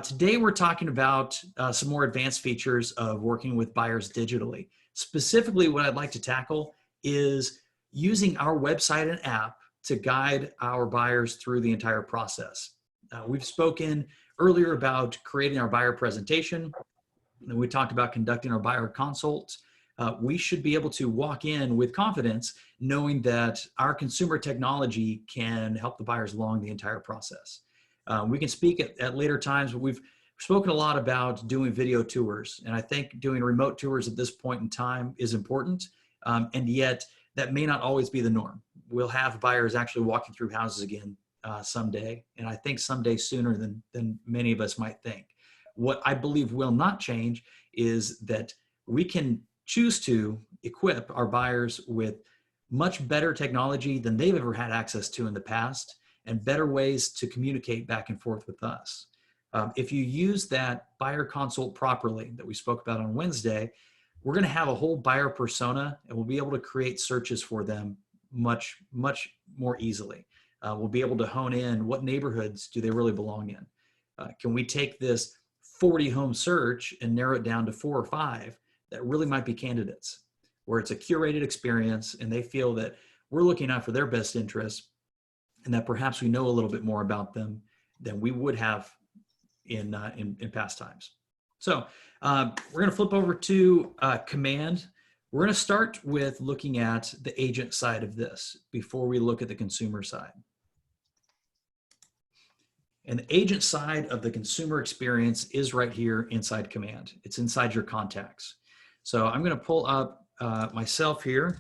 Today we're talking about some more advanced features of working with buyers digitally. Specifically, what I'd like to tackle is using our website and app to guide our buyers through the entire process. We've spoken earlier about creating our buyer presentation, and we talked about conducting our buyer consults. We should be able to walk in with confidence knowing that our consumer technology can help the buyers along the entire process. We can speak at later times, but we've spoken a lot about doing video tours, and I think doing remote tours at this point in time is important, and yet that may not always be the norm. We'll have buyers actually walking through houses again someday, and I think someday sooner than many of us might think. What I believe will not change is that we can choose to equip our buyers with much better technology than they've ever had access to in the past, and better ways to communicate back and forth with us. If you use that buyer consult properly that we spoke about on Wednesday, we're going to have a whole buyer persona, and we'll be able to create searches for them much more easily. We'll be able to hone in what neighborhoods do they really belong in. Can we take this 40 home search and narrow it down to 4 or 5 that really might be candidates, where it's a curated experience and they feel that we're looking out for their best interests, and that perhaps we know a little bit more about them than we would have in past times. So we're going to flip over to Command. We're going to start with looking at the agent side of this before we look at the consumer side. And the agent side of the consumer experience is right here inside Command. It's inside your contacts. So I'm going to pull up myself here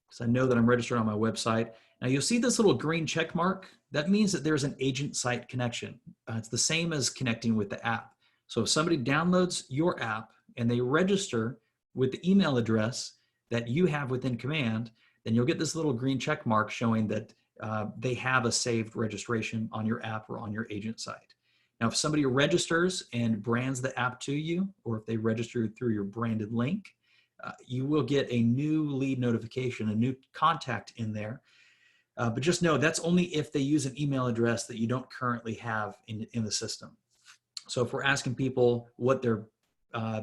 because I know that I'm registered on my website. Now you'll see this little green check mark. That means that there's an agent site connection. It's the same as connecting with the app. So if somebody downloads your app and they register with the email address that you have within Command, then you'll get this little green check mark showing that they have a saved registration on your app or on your agent site. Now, if somebody registers and brands the app to you, or if they register through your branded link, you will get a new lead notification, a new contact in there. But just know that's only if they use an email address that you don't currently have in the system. So if we're asking people what their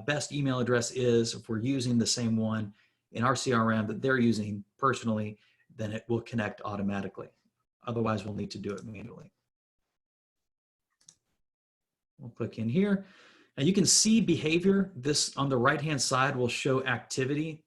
best email address is, if we're using the same one in our CRM that they're using personally, then it will connect automatically. Otherwise, we'll need to do it manually. We'll click in here. Now you can see behavior. This on the right-hand side will show activity.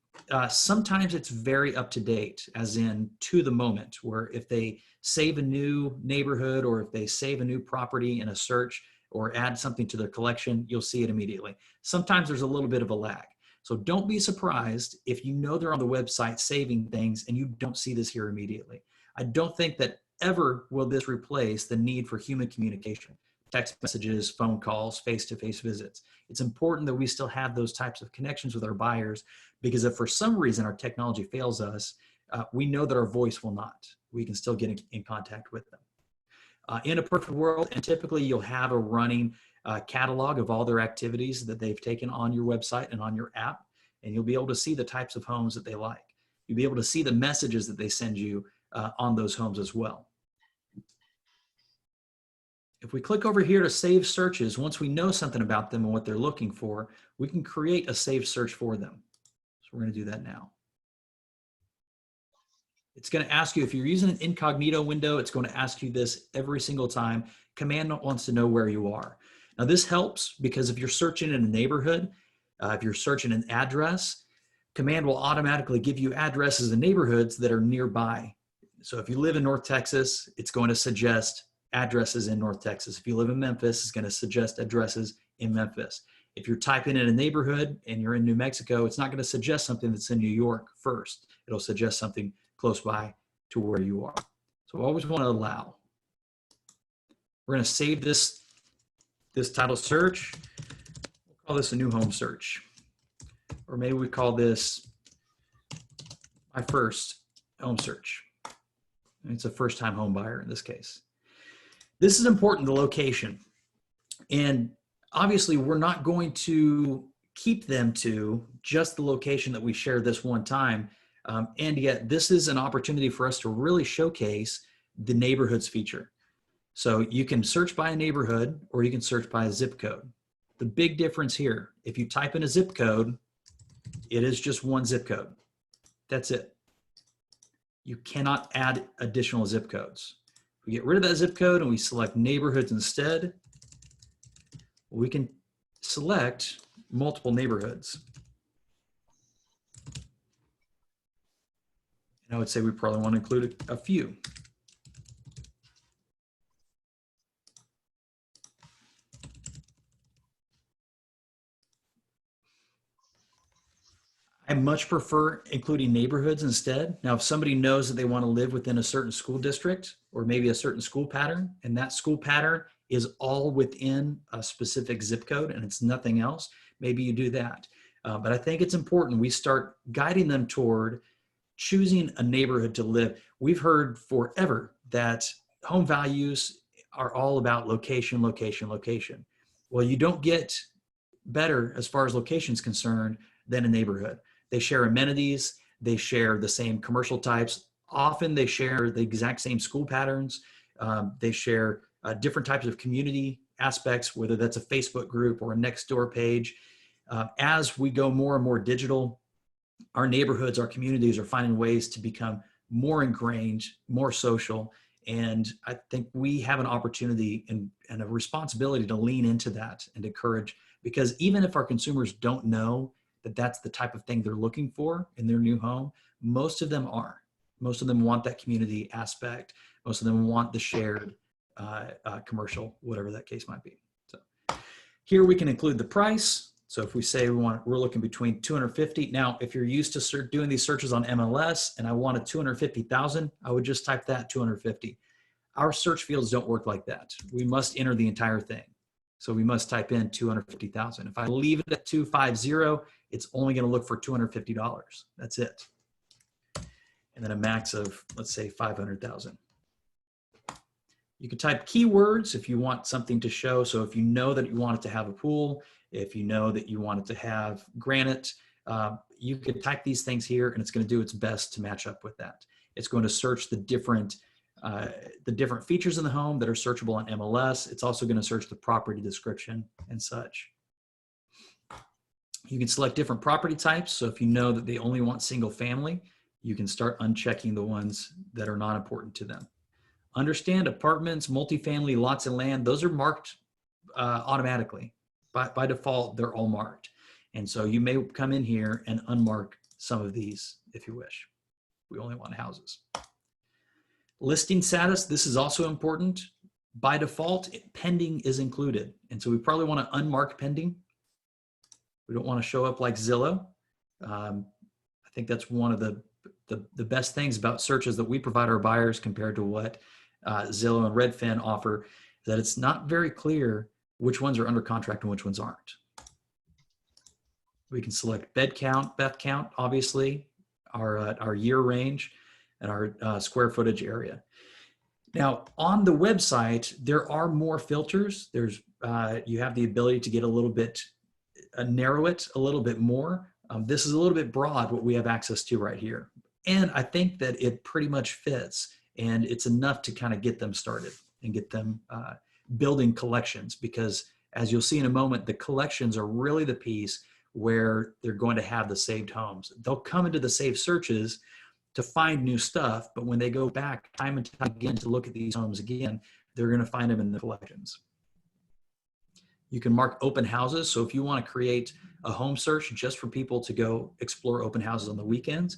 Sometimes it's very up to date, as in to the moment, where if they save a new neighborhood or if they save a new property in a search or add something to their collection, you'll see it immediately. Sometimes there's a little bit of a lag. So don't be surprised if you know they're on the website saving things and you don't see this here immediately. I don't think that ever will this replace the need for human communication. Text messages, phone calls, face-to-face visits. It's important that we still have those types of connections with our buyers, because if for some reason our technology fails us, we know that our voice will not. We can still get in contact with them. In a perfect world, and typically you'll have a running catalog of all their activities that they've taken on your website and on your app, and you'll be able to see the types of homes that they like. You'll be able to see the messages that they send you on those homes as well. If we click over here to save searches, once we know something about them and what they're looking for, we can create a saved search for them. So we're going to do that now. It's going to ask you, if you're using an incognito window, it's going to ask you this every single time. Command wants to know where you are. Now this helps because if you're searching in a neighborhood, if you're searching an address, Command will automatically give you addresses and neighborhoods that are nearby. So if you live in North Texas, it's going to suggest addresses in North Texas. If you live in Memphis, it's going to suggest addresses in Memphis. If you're typing in a neighborhood and you're in New Mexico, it's not going to suggest something that's in New York first. It'll suggest something close by to where you are. So always want to allow. We're going to save this title search. We'll call this a new home search. Or maybe we call this my first home search. It's a first-time home buyer in this case. This is important, the location. And obviously, we're not going to keep them to just the location that we shared this one time. And yet, this is an opportunity for us to really showcase the neighborhoods feature. So you can search by a neighborhood or you can search by a zip code. The big difference here, if you type in a zip code, it is just one zip code. That's it. You cannot add additional zip codes. If we get rid of that zip code and we select neighborhoods instead, we can select multiple neighborhoods. And I would say we probably want to include a few. I much prefer including neighborhoods instead. Now, if somebody knows that they want to live within a certain school district or maybe a certain school pattern, and that school pattern is all within a specific zip code and it's nothing else, maybe you do that. But I think it's important we start guiding them toward choosing a neighborhood to live. We've heard forever that home values are all about location, location, location. Well, you don't get better as far as location is concerned than a neighborhood. They share amenities, they share the same commercial types. Often they share the exact same school patterns. They share different types of community aspects, whether that's a Facebook group or a Nextdoor page. As we go more and more digital, our neighborhoods, our communities are finding ways to become more ingrained, more social. And I think we have an opportunity and a responsibility to lean into that and encourage, because even if our consumers don't know that that's the type of thing they're looking for in their new home, most of them are. Most of them want that community aspect. Most of them want the shared commercial, whatever that case might be. So here we can include the price. So if we say we're looking between 250. Now, if you're used to doing these searches on MLS and I wanted 250,000, I would just type that 250. Our search fields don't work like that. We must enter the entire thing. So we must type in 250,000. If I leave it at 250, it's only going to look for $250. That's it. And then a max of, let's say, 500,000. You can type keywords if you want something to show. So if you know that you want it to have a pool, if you know that you want it to have granite, you can type these things here and it's going to do its best to match up with that. It's going to search the different features in the home that are searchable on MLS. It's also going to search the property description and such. You can select different property types. So if you know that they only want single family, you can start unchecking the ones that are not important to them. Understand apartments, multifamily, lots of land, those are marked automatically. By default, they're all marked. And so you may come in here and unmark some of these if you wish. We only want houses. Listing status, this is also important. By default, pending is included. And so we probably want to unmark pending. We don't want to show up like Zillow. I think that's one of the best things about searches that we provide our buyers compared to what Zillow and Redfin offer, that it's not very clear which ones are under contract and which ones aren't. We can select bed count, obviously, our year range, and our square footage area. Now, on the website, there are more filters. There's you have the ability to get a little bit, narrow it a little bit more. This is a little bit broad, what we have access to right here. And I think that it pretty much fits, and it's enough to kind of get them started and get them building collections, because as you'll see in a moment, the collections are really the piece where they're going to have the saved homes. They'll come into the saved searches to find new stuff, but when they go back time and time again to look at these homes again, they're going to find them in the collections. You can mark open houses. So if you want to create a home search just for people to go explore open houses on the weekends,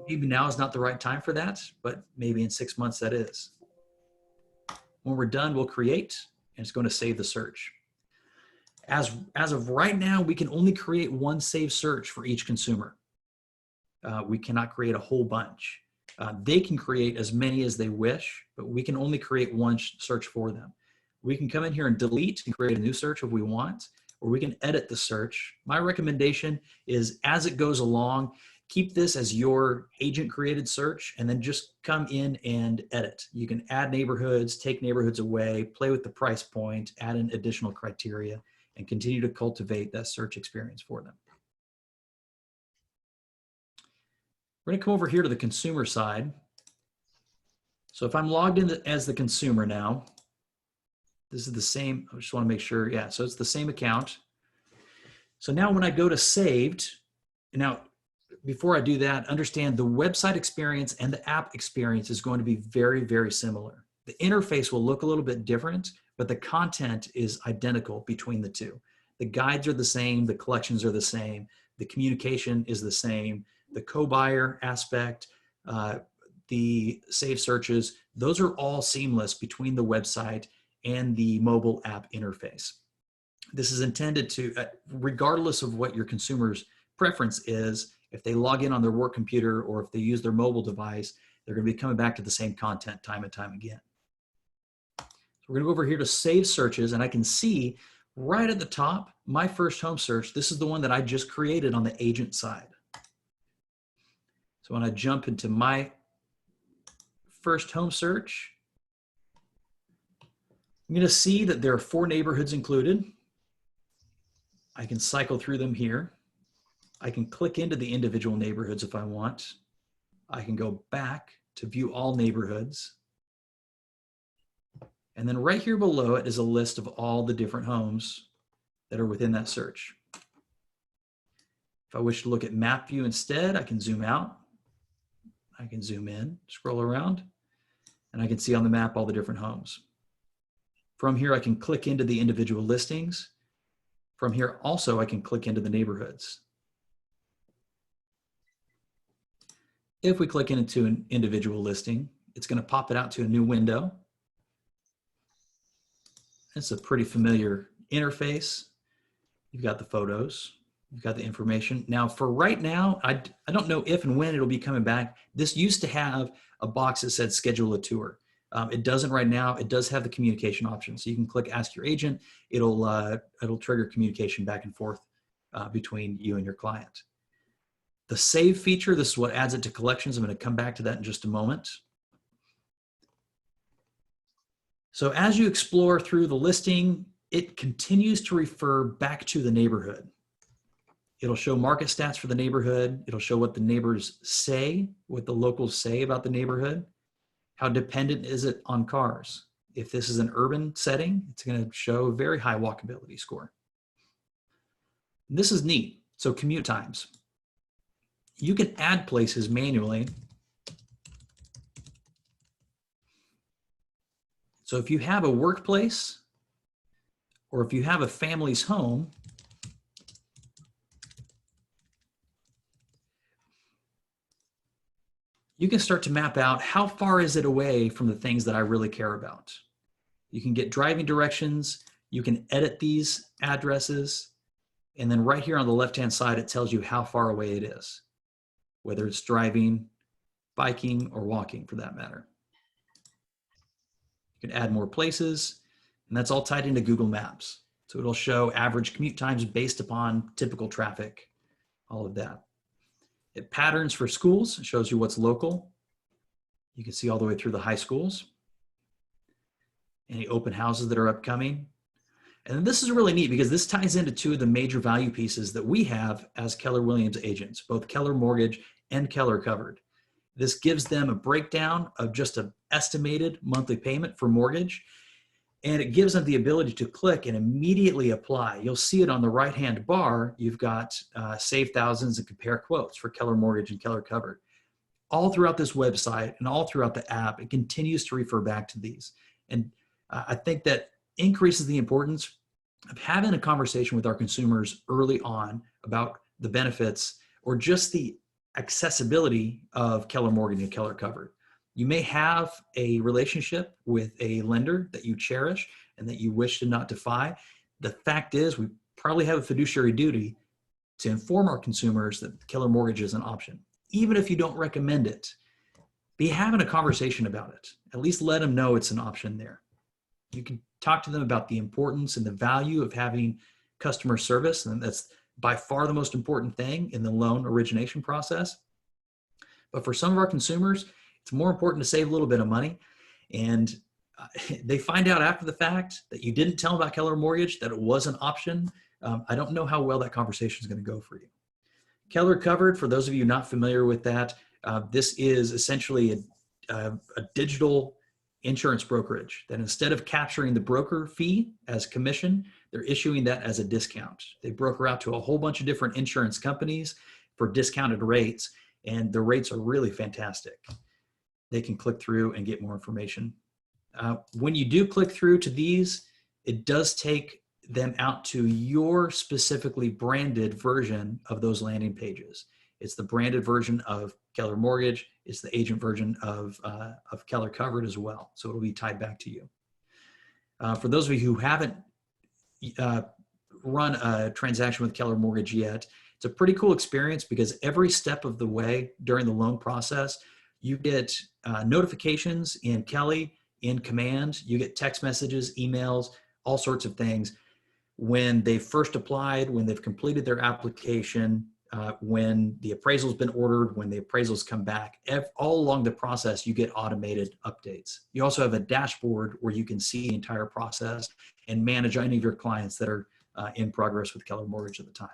maybe now is not the right time for that, but maybe in 6 months that is. When we're done, we'll create, and it's going to save the search. As of right now, we can only create one saved search for each consumer. We cannot create a whole bunch. They can create as many as they wish, but we can only create one search for them. We can come in here and delete and create a new search if we want, or we can edit the search. My recommendation is, as it goes along, keep this as your agent created search and then just come in and edit. You can add neighborhoods, take neighborhoods away, play with the price point, add in additional criteria, and continue to cultivate that search experience for them. We're going to come over here to the consumer side. So if I'm logged in as the consumer now, This is the same. I just want to make sure. Yeah, so it's the same account. So now when I go to saved, now before I do that, understand the website experience and the app experience is going to be very, very similar. The interface will look a little bit different, but the content is identical between the two. The guides are the same, the collections are the same, the communication is the same, the co-buyer aspect, the save searches, those are all seamless between the website and the mobile app interface. This is intended to, regardless of what your consumer's preference is, if they log in on their work computer or if they use their mobile device, they're going to be coming back to the same content time and time again. So we're going to go over here to save searches, and I can see right at the top, my first home search. This is the one that I just created on the agent side. So when I jump into my first home search, I'm going to see that there are 4 neighborhoods included. I can cycle through them here. I can click into the individual neighborhoods if I want. I can go back to view all neighborhoods. And then right here below it is a list of all the different homes that are within that search. If I wish to look at map view instead, I can zoom out. I can zoom in, scroll around, and I can see on the map all the different homes. From here, I can click into the individual listings. From here also, I can click into the neighborhoods. If we click into an individual listing, it's going to pop it out to a new window. It's a pretty familiar interface. You've got the photos, you've got the information. Now for right now, I don't know if and when it'll be coming back. This used to have a box that said schedule a tour. It doesn't right now. It does have the communication option. So you can click ask your agent. It'll trigger communication back and forth between you and your client. The save feature, this is what adds it to collections. I'm going to come back to that in just a moment. So as you explore through the listing, it continues to refer back to the neighborhood. It'll show market stats for the neighborhood. It'll show what the neighbors say, what the locals say about the neighborhood. How dependent is it on cars? If this is an urban setting, it's going to show a very high walkability score. And this is neat. So commute times. You can add places manually. So if you have a workplace or if you have a family's home, you can start to map out how far is it away from the things that I really care about. You can get driving directions, you can edit these addresses, and then right here on the left-hand side, it tells you how far away it is, whether it's driving, biking, or walking for that matter. You can add more places, and that's all tied into Google Maps. So it'll show average commute times based upon typical traffic, all of that. It patterns for schools, it shows you what's local. You can see all the way through the high schools. Any open houses that are upcoming. And this is really neat because this ties into 2 of the major value pieces that we have as Keller Williams agents, both Keller Mortgage and Keller Covered. This gives them a breakdown of just an estimated monthly payment for mortgage, and it gives them the ability to click and immediately apply. You'll see it on the right-hand bar. You've got save thousands and compare quotes for Keller Mortgage and Keller Covered. All throughout this website and all throughout the app, it continues to refer back to these. And I think that increases the importance of having a conversation with our consumers early on about the benefits or just the accessibility of Keller Mortgage and Keller Covered. You may have a relationship with a lender that you cherish and that you wish to not defy. The fact is, we probably have a fiduciary duty to inform our consumers that Keller Mortgage is an option. Even if you don't recommend it, be having a conversation about it. At least let them know it's an option there. You can talk to them about the importance and the value of having customer service, and that's by far the most important thing in the loan origination process. But for some of our consumers, it's more important to save a little bit of money. And they find out after the fact that you didn't tell them about Keller Mortgage, that it was an option. I don't know how well that conversation is going to go for you. Keller Covered, for those of you not familiar with that, this is essentially a digital insurance brokerage, that instead of capturing the broker fee as commission, they're issuing that as a discount. They broker out to a whole bunch of different insurance companies for discounted rates, and the rates are really fantastic. They can click through and get more information. When you do click through to these, it does take them out to your specifically branded version of those landing pages. It's the branded version of Keller Mortgage. It's the agent version of Keller Covered as well. So it'll be tied back to you. For those of you who haven't run a transaction with Keller Mortgage yet, it's a pretty cool experience because every step of the way during the loan process, you get notifications in Kelly, in Command, you get text messages, emails, all sorts of things when they first applied, when they've completed their application, when the appraisal's been ordered, when the appraisals come back. All along the process, you get automated updates. You also have a dashboard where you can see the entire process and manage any of your clients that are in progress with Keller Mortgage at the time.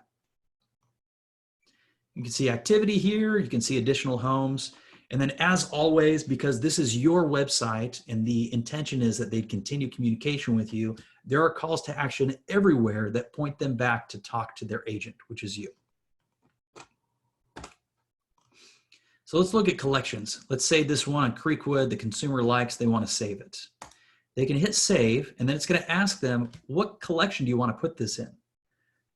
You can see activity here. You can see additional homes. And then as always, because this is your website and the intention is that they'd continue communication with you, there are calls to action everywhere that point them back to talk to their agent, which is you. So let's look at collections. Let's say this one on Creekwood, the consumer likes, they want to save it. They can hit save, and then it's going to ask them, what collection do you want to put this in?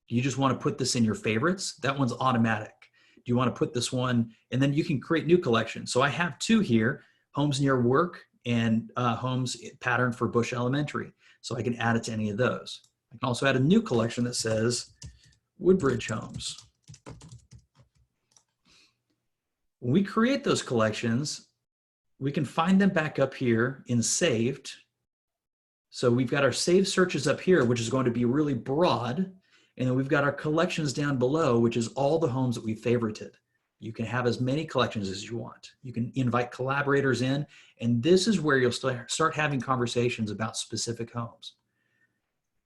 Do you just want to put this in your favorites? That one's automatic. Do you want to put this one, and then you can create new collections. So I have two here, homes near work and homes patterned for Bush Elementary. So I can add it to any of those. I can also add a new collection that says Woodbridge Homes. When we create those collections, we can find them back up here in saved. So we've got our saved searches up here, which is going to be really broad. And then we've got our collections down below, which is all the homes that we favorited. You can have as many collections as you want. You can invite collaborators in, and this is where you'll start having conversations about specific homes.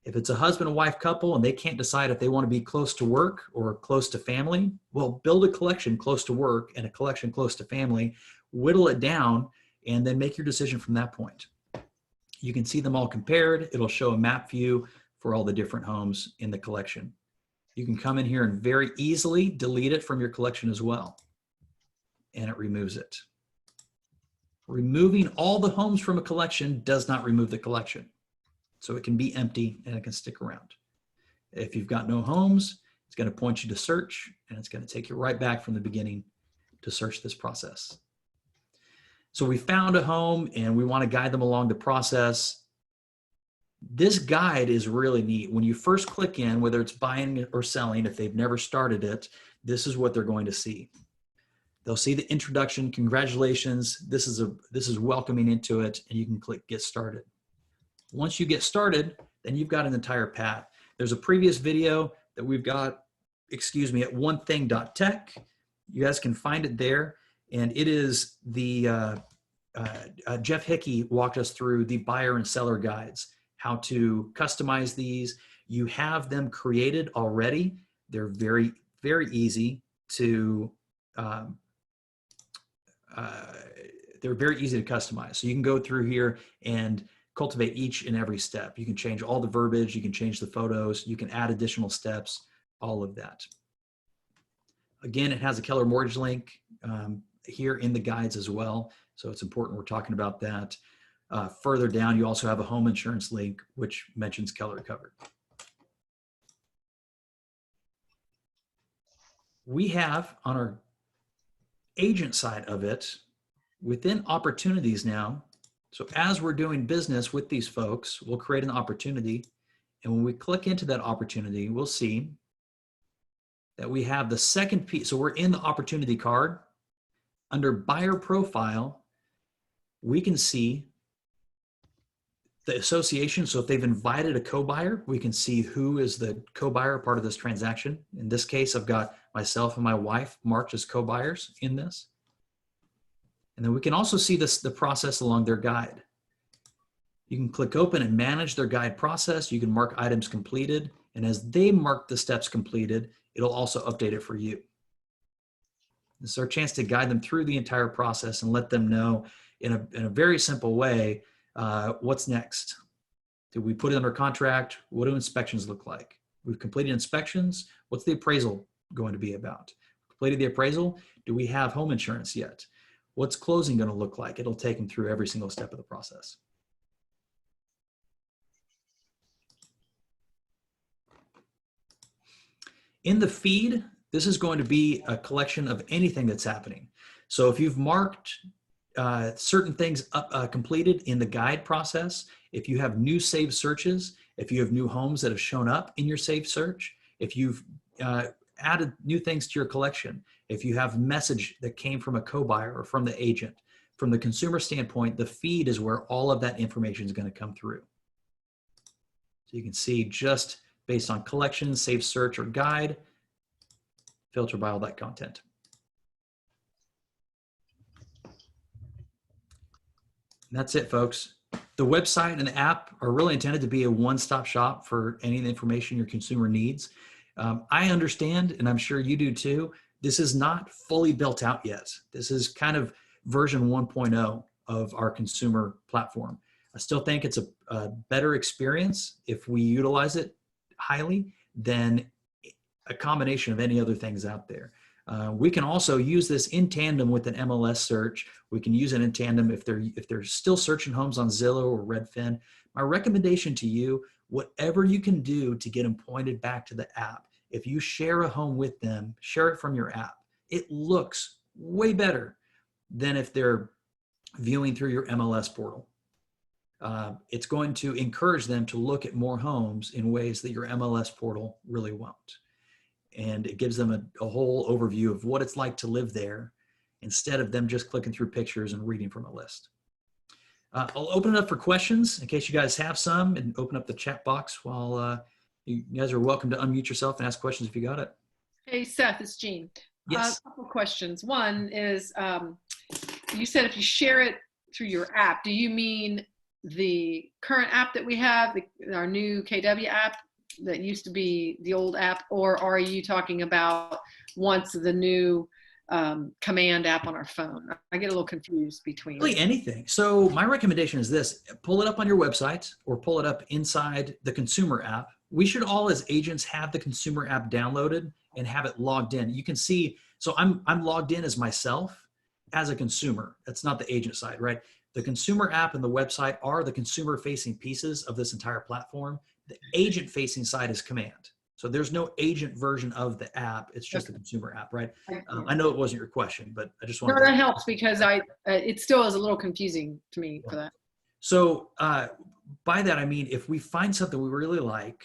If it's a husband and wife couple and they can't decide if they want to be close to work or close to family, well, build a collection close to work and a collection close to family, whittle it down, and then make your decision from that point. You can see them all compared. It'll show a map view for all the different homes in the collection. You can come in here and very easily delete it from your collection as well. And it removes it. Removing all the homes from a collection does not remove the collection. So it can be empty and it can stick around. If you've got no homes, it's going to point you to search, and it's going to take you right back from the beginning to search this process. So we found a home and we want to guide them along the process. This guide is really neat. When you first click in, whether it's buying or selling, if they've never started it, this is what they're going to see. They'll see the introduction, congratulations, this is welcoming into it, and you can click get started. Once you get started, then you've got an entire path. There's a previous video that we've got, at onething.tech. You guys can find it there, and it is the, Jeff Hickey walked us through the buyer and seller guides, how to customize these. You have them created already. They're very, very easy to, customize. So you can go through here and cultivate each and every step. You can change all the verbiage, you can change the photos, you can add additional steps, all of that. Again, it has a Keller Mortgage link here in the guides as well. So it's important we're talking about that. Further down, you also have a home insurance link, which mentions Keller Covered. We have on our agent side of it, within opportunities now, so as we're doing business with these folks, we'll create an opportunity. And when we click into that opportunity, we'll see that we have the second piece. So we're in the opportunity card. Under buyer profile, we can see the association. So if they've invited a co-buyer, we can see who is the co-buyer part of this transaction. In this case, I've got myself and my wife marked as co-buyers in this. And then we can also see the process along their guide. You can click open and manage their guide process. You can mark items completed. And as they mark the steps completed, it'll also update it for you. This is our chance to guide them through the entire process and let them know in a very simple way What's next? Did we put it under contract? What do inspections look like? We've completed inspections. What's the appraisal going to be about? Completed the appraisal. Do we have home insurance yet? What's closing going to look like? It'll take them through every single step of the process. In the feed, this is going to be a collection of anything that's happening. So if you've marked certain things completed in the guide process, if you have new saved searches, if you have new homes that have shown up in your saved search, if you've added new things to your collection, if you have message that came from a co-buyer or from the agent, from the consumer standpoint, the feed is where all of that information is going to come through. So you can see just based on collection, saved search, or guide, filter by all that content. And that's it, folks. The website and the app are really intended to be a one-stop shop for any of the information your consumer needs. I understand, and I'm sure you do too, this is not fully built out yet. This is kind of version 1.0 of our consumer platform. I still think it's a better experience if we utilize it highly than a combination of any other things out there. We can also use this in tandem with an MLS search. We can use it in tandem if they're still searching homes on Zillow or Redfin. My recommendation to you, whatever you can do to get them pointed back to the app. If you share a home with them, share it from your app. It looks way better than if they're viewing through your MLS portal. It's going to encourage them to look at more homes in ways that your MLS portal really won't. And it gives them a whole overview of what it's like to live there instead of them just clicking through pictures and reading from a list. I'll open it up for questions in case you guys have some, and open up the chat box while you guys are welcome to unmute yourself and ask questions if you got it. Hey, Seth, it's Jean. Yes. A couple questions. One is, you said if you share it through your app, do you mean the current app that we have, our new KW app that used to be the old app, or are you talking about once the new command app on our phone? I get a little confused between. Really anything. So my recommendation is this: pull it up on your website or pull it up inside the consumer app. We should all as agents have the consumer app downloaded and have it logged in. You can see, so I'm logged in as myself as a consumer. That's not the agent side, right? The consumer app and the website are the consumer facing pieces of this entire platform. The agent facing side is command. So there's no agent version of the app. It's just the consumer app, right? I know it wasn't your question, but I just wanted to. That helps because it still is a little confusing to me for that. So by that, I mean, if we find something we really like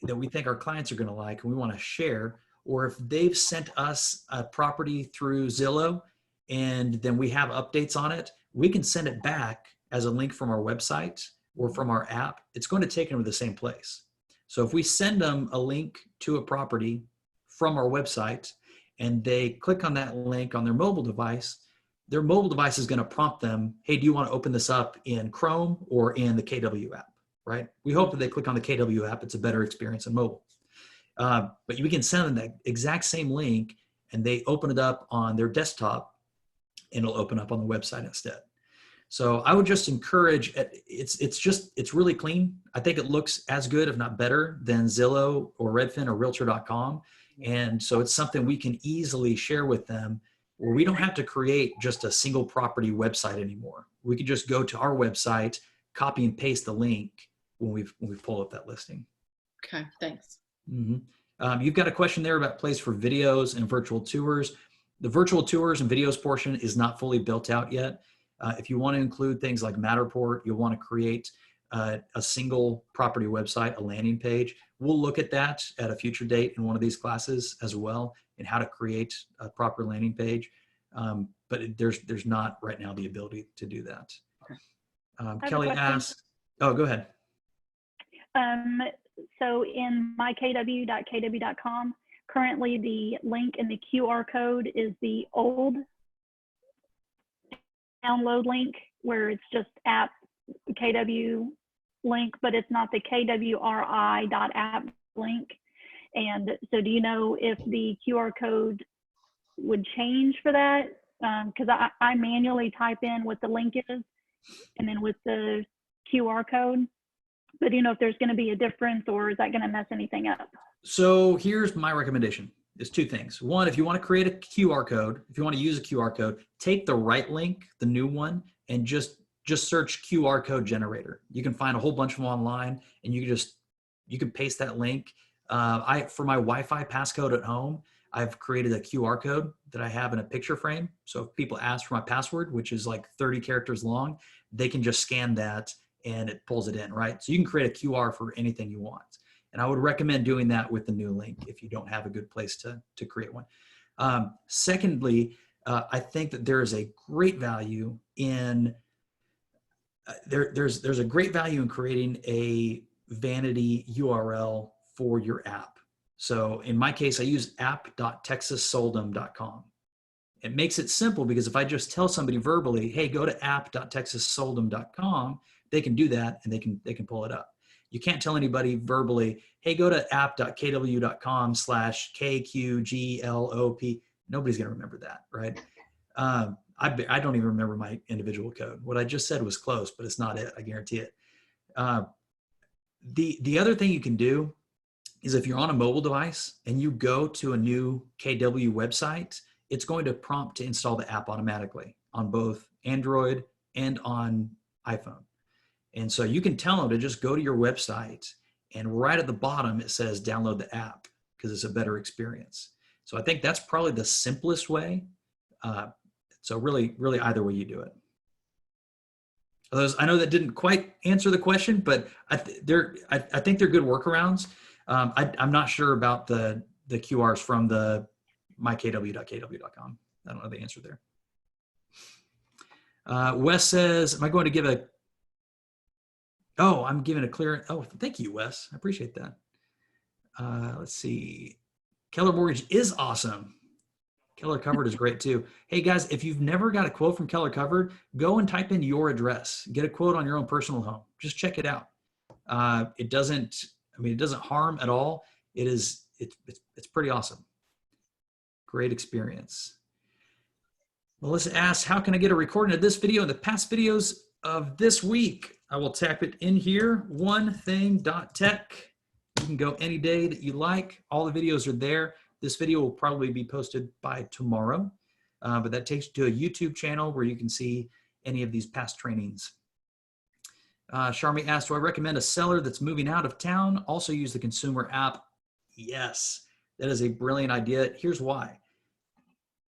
that we think our clients are going to like and we want to share, or if they've sent us a property through Zillow and then we have updates on it, we can send it back as a link from our website or from our app. It's going to take them to the same place. So if we send them a link to a property from our website and they click on that link on their mobile device is going to prompt them, hey, do you want to open this up in Chrome or in the KW app, right? We hope that they click on the KW app. It's a better experience on mobile. But we can send them that exact same link and they open it up on their desktop and it'll open up on the website instead. So I would just encourage, it's really clean. I think it looks as good, if not better, than Zillow or Redfin or Realtor.com. And so it's something we can easily share with them where we don't have to create just a single property website anymore. We can just go to our website, copy and paste the link when we pull up that listing. Okay, thanks. Mm-hmm. You've got a question there about place for videos and virtual tours. The virtual tours and videos portion is not fully built out yet. If you want to include things like Matterport, you'll want to create a single property website, a landing page. We'll look at that at a future date in one of these classes as well, and how to create a proper landing page. But there's not right now the ability to do that. Kelly asks, oh, go ahead. So in mykw.kw.com, currently the link in the QR code is the old download link where it's just app KW link, but it's not the kwri.app link. And so do you know if the QR code would change for that? Because I manually type in what the link is, and then with the QR code. But do you know if there's going to be a difference, or is that going to mess anything up? So here's my recommendation. There's two things. One, if you want to create a QR code, if you want to use a QR code, take the right link, the new one, and just search QR code generator. You can find a whole bunch of them online, and you can paste that link. For my Wi-Fi passcode at home, I've created a QR code that I have in a picture frame. So if people ask for my password, which is like 30 characters long, they can just scan that and it pulls it in, right? So you can create a QR for anything you want. And I would recommend doing that with the new link if you don't have a good place to create one. Secondly, I think that there is a great value in there's a great value in creating a vanity URL for your app. So in my case, I use app.texassoldem.com. It makes it simple because if I just tell somebody verbally, hey, go to app.texassoldem.com, they can do that and they can pull it up. You can't tell anybody verbally, hey, go to app.kw.com/KQGLOP. Nobody's going to remember that, right? I don't even remember my individual code. What I just said was close, but it's not it. I guarantee it. The other thing you can do is if you're on a mobile device and you go to a new KW website, it's going to prompt to install the app automatically on both Android and on iPhone. And so you can tell them to just go to your website, and right at the bottom, it says download the app because it's a better experience. So I think that's probably the simplest way. So really, either way you do it. I know that didn't quite answer the question, but I think they're good workarounds. I'm not sure about the QRs from the mykw.kw.com. I don't know the answer there. Wes says, am I going to give a, I'm giving a clear, thank you, Wes. I appreciate that. Let's see. Keller Mortgage is awesome. Keller Covered is great too. Hey guys, if you've never got a quote from Keller Covered, go and type in your address. Get a quote on your own personal home. Just check it out. It doesn't harm at all. It's pretty awesome. Great experience. Melissa asks, how can I get a recording of this video and the past videos of this week? I will tap it in here, onething.tech. You can go any day that you like. All the videos are there. This video will probably be posted by tomorrow, but that takes you to a YouTube channel where you can see any of these past trainings. Sharmi asked, do I recommend a seller that's moving out of town also use the consumer app? Yes, that is a brilliant idea. Here's why.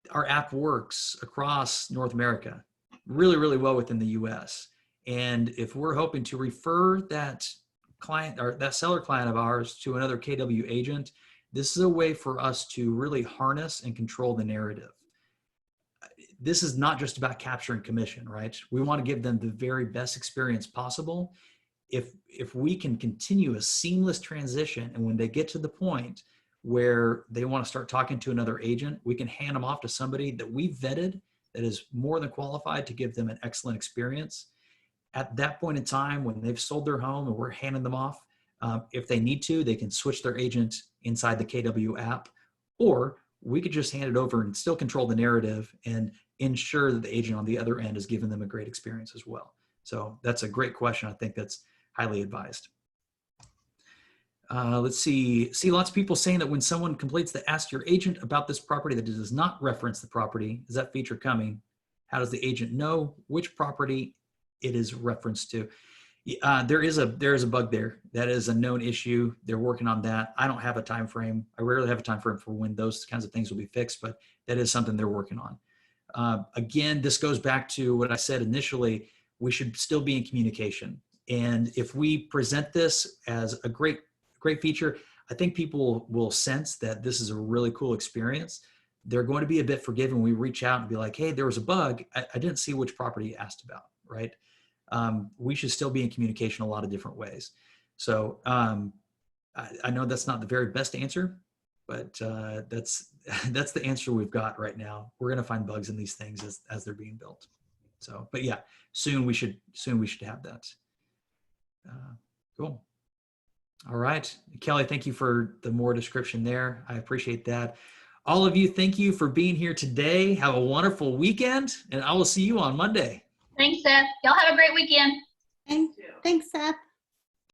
Our app works across North America really, really well within the US. And if we're hoping to refer that client or that seller client of ours to another KW agent, this is a way for us to really harness and control the narrative. This is not just about capturing commission, right? We want to give them the very best experience possible. If we can continue a seamless transition, and when they get to the point where they want to start talking to another agent, we can hand them off to somebody that we vetted that is more than qualified to give them an excellent experience. At that point in time, when they've sold their home and we're handing them off, if they need to, they can switch their agent inside the KW app, or we could just hand it over and still control the narrative and ensure that the agent on the other end is giving them a great experience as well. So that's a great question. I think that's highly advised. Let's see lots of people saying that when someone completes the ask your agent about this property that does not reference the property, is that feature coming? How does the agent know which property it is referenced to? There is a bug there. That is a known issue. They're working on that. I don't have a time frame. I rarely have a time frame for when those kinds of things will be fixed, but that is something they're working on. Again, this goes back to what I said initially. We should still be in communication. And if we present this as a great feature, I think people will sense that this is a really cool experience. They're going to be a bit forgiving when we reach out and be like, hey, there was a bug. I didn't see which property you asked about, right? We should still be in communication a lot of different ways. So I know that's not the very best answer, but that's the answer we've got right now. We're going to find bugs in these things as they're being built. So, but yeah, soon we should have that. Cool. All right, Kelly, thank you for the more description there. I appreciate that. All of you, thank you for being here today. Have a wonderful weekend, and I will see you on Monday. Thanks, Seth. Y'all have a great weekend. Thanks, Seth.